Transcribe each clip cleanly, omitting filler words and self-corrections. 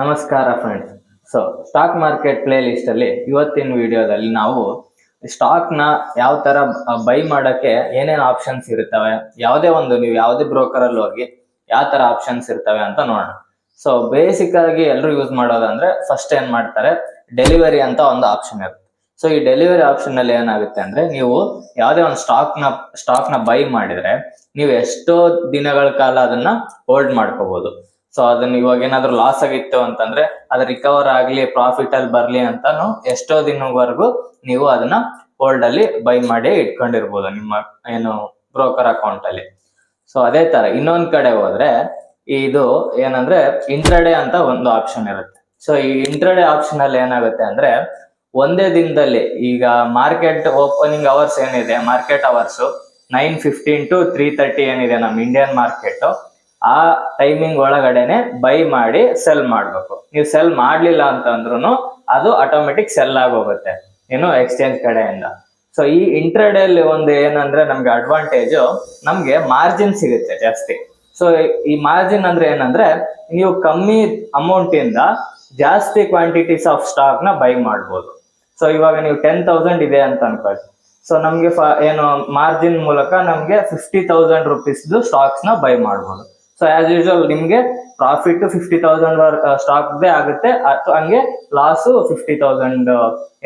ನಮಸ್ಕಾರ friends. So stock market play list ಅಲ್ಲಿ ಇವತ್ತಿನ ವಿಡಿಯೋದಲ್ಲಿ ನಾವು ಸ್ಟಾಕ್ ನ ಯಾವ ತರ ಬೈ ಮಾಡಕ್ಕೆ ಏನೇನು ಆಪ್ಷನ್ಸ್ ಇರ್ತವೆ, ನೀವು ಯಾವುದೇ ಬ್ರೋಕರ್ ಅಲ್ಲಿ ಹೋಗಿ ಯಾವ ತರ ಆಪ್ಷನ್ಸ್ ಇರ್ತವೆ ಅಂತ ನೋಡೋಣ. ಸೊ ಬೇಸಿಕ್ ಆಗಿ ಎಲ್ಲರೂ ಯೂಸ್ ಮಾಡೋದಂದ್ರೆ ಫಸ್ಟ್ ಏನ್ ಮಾಡ್ತಾರೆ, ಡೆಲಿವರಿ ಅಂತ ಒಂದು ಆಪ್ಷನ್ ಇರುತ್ತೆ. ಸೊ ಈ ಡೆಲಿವರಿ ಆಪ್ಷನ್ ಅಲ್ಲಿ ಏನಾಗುತ್ತೆ ಅಂದ್ರೆ, ನೀವು ಯಾವುದೇ ಒಂದು ಸ್ಟಾಕ್ ನ ಬೈ ಮಾಡಿದ್ರೆ ನೀವು ಎಷ್ಟೋ ದಿನಗಳ ಕಾಲ ಅದನ್ನ ಹೋಲ್ಡ್ ಮಾಡ್ಕೋಬಹುದು. ಸೊ ಅದನ್ನ ಇವಾಗ ಏನಾದ್ರು ಲಾಸ್ ಆಗಿತ್ತು ಅಂತಂದ್ರೆ ಅದು ರಿಕವರ್ ಆಗ್ಲಿ, ಪ್ರಾಫಿಟ್ ಅಲ್ಲಿ ಬರ್ಲಿ ಅಂತಾನು ಎಷ್ಟೋ ದಿನವರೆಗೂ ನೀವು ಅದನ್ನ ಹೋಲ್ಡ್ ಅಲ್ಲಿ ಬೈ ಮಾಡಿ ಇಟ್ಕೊಂಡಿರ್ಬೋದು ನಿಮ್ಮ ಏನು ಬ್ರೋಕರ್ ಅಕೌಂಟ್ ಅಲ್ಲಿ. ಸೊ ಅದೇ ತರ ಇನ್ನೊಂದ್ ಕಡೆ ಹೋದ್ರೆ ಇದು ಏನಂದ್ರೆ ಇಂಟ್ರಾಡೇ ಅಂತ ಒಂದು ಆಪ್ಷನ್ ಇರುತ್ತೆ. ಸೊ ಈ ಇಂಟ್ರಾಡೇ ಆಪ್ಷನ್ ಅಲ್ಲಿ ಏನಾಗುತ್ತೆ ಅಂದ್ರೆ, ಒಂದೇ ದಿನದಲ್ಲಿ ಈಗ ಮಾರ್ಕೆಟ್ ಓಪನಿಂಗ್ ಅವರ್ಸ್ ಏನಿದೆ, ಮಾರ್ಕೆಟ್ ಅವರ್ಸ್ 9:15 to 3:30 ಏನಿದೆ ನಮ್ಮ ಇಂಡಿಯನ್ ಮಾರ್ಕೆಟ್, ಆ ಟೈಮಿಂಗ್ ಒಳಗಡೆನೆ ಬೈ ಮಾಡಿ ಸೆಲ್ ಮಾಡ್ಬೇಕು. ನೀವು ಸೆಲ್ ಮಾಡ್ಲಿಲ್ಲ ಅಂತಂದ್ರೂ ಅದು ಆಟೋಮೆಟಿಕ್ ಸೆಲ್ ಆಗೋಗುತ್ತೆ ಏನು ಎಕ್ಸ್ಚೇಂಜ್ ಕಡೆಯಿಂದ. ಸೊ ಈ ಇಂಟ್ರಾಡೇ ಅಲ್ಲಿ ಒಂದು ಏನಂದ್ರೆ ನಮ್ಗೆ ಅಡ್ವಾಂಟೇಜ್, ನಮ್ಗೆ ಮಾರ್ಜಿನ್ ಸಿಗುತ್ತೆ ಜಾಸ್ತಿ. ಸೊ ಈ ಮಾರ್ಜಿನ್ ಅಂದ್ರೆ ಏನಂದ್ರೆ, ನೀವು ಕಮ್ಮಿ ಅಮೌಂಟ್ ಇಂದ ಜಾಸ್ತಿ ಕ್ವಾಂಟಿಟೀಸ್ ಆಫ್ ಸ್ಟಾಕ್ ನ ಬೈ ಮಾಡ್ಬೋದು. ಸೊ ಇವಾಗ ನೀವು 10,000 ಇದೆ ಅಂತ ಅನ್ಕೊಳ್ಳಿ. ಸೊ ನಮ್ಗೆ ಏನು ಮಾರ್ಜಿನ್ ಮೂಲಕ ನಮ್ಗೆ 50,000 rupees ಸ್ಟಾಕ್ಸ್ ನ ಬೈ ಮಾಡ್ಬೋದು. ಸೊ ಆಸ್ ಯೂಶುವಲ್ ನಿಮ್ಗೆ ಪ್ರಾಫಿಟ್ 50,000 ಸ್ಟಾಕ್ ಆಗುತ್ತೆ, ಅಥವಾ ಹಂಗೆ ಲಾಸ್ 50,000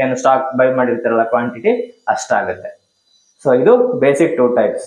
ಏನು ಸ್ಟಾಕ್ ಬೈ ಮಾಡಿರ್ತಾರಲ್ಲ ಕ್ವಾಂಟಿಟಿ ಅಷ್ಟಾಗುತ್ತೆ. ಸೊ ಇದು ಬೇಸಿಕ್ 2 types.